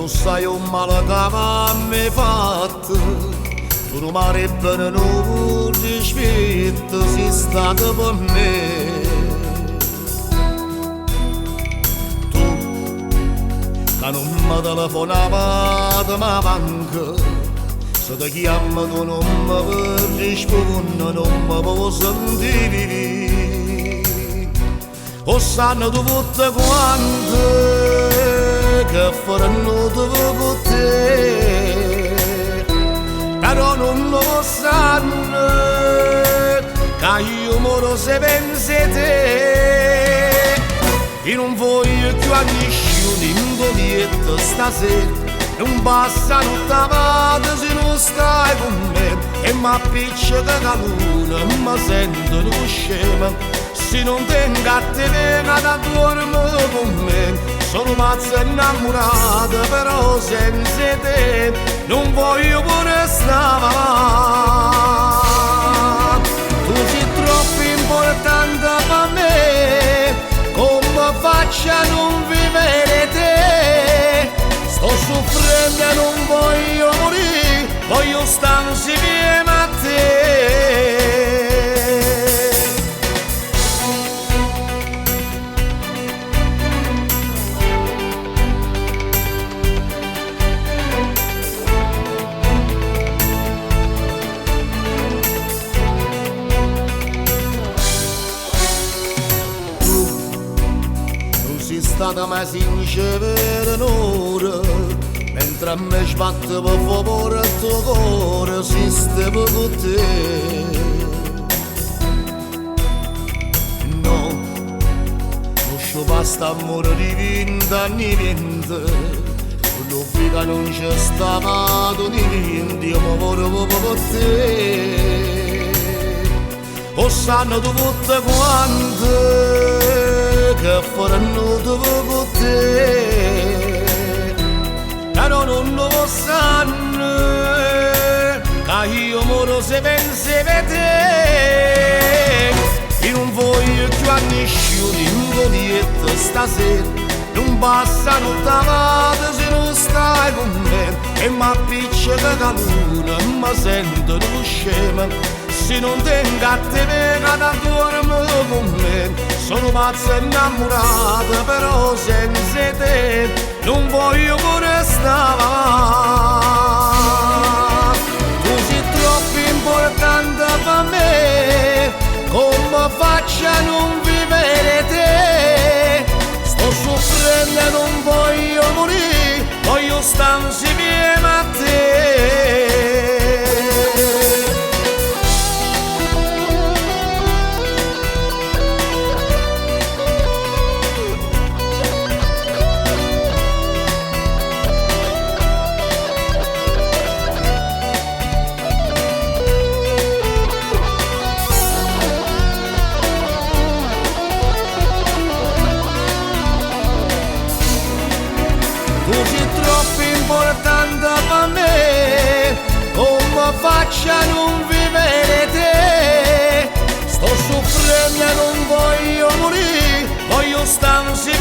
lo sai un male che mi hai fatto, tu non mi avrebbe non rispetto, sei stato per me. Tu, che non mi telefonava, ma manca, se ti chiamo tu non mi rispondi, non mi puoi sentire. O sanno tutte quante che faranno con te, però non lo sanno che io moro se pensi a te. Io non voglio più a nessuno in golietto stasera, non passa tutta vada se non stai con me, e mi appiccia la luna, mi sento uno scemo se non tengo a te da dormire con me. Sono pazzo innamorato, però senza te non voglio pure stare. Tu sei troppo importante per me, come faccio a non vivere te? Sto soffrendo e non voglio morire, voglio stare insieme a te. Sei stata mai sincera per un'ora, mentre a me sbatte per favore il tuo cuore, si stava con te. No, non ci basta amore di 20 anni 20, quello che non c'è stato di 20, io mi volevo per te. O sanno tutte quante che faranno con te, però non lo sanno che io moro se pensi a te. Io non voglio più a nessuno in golietto stasera, non passa tutta vada se non stai con me, e mi appiccia la luna, mi sento uno scemo se non tengo a te da dormire con me. Sono pazzo innamorato, però senza te non voglio pure stare. Tu sei troppo importante per me, come faccio a non vivere te? Sto soffrendo e non voglio morire, voglio stare insieme a te. Tu sei troppo importante per me, come faccio a non vivere te? Sto soffrendo e non voglio morire, voglio stare insieme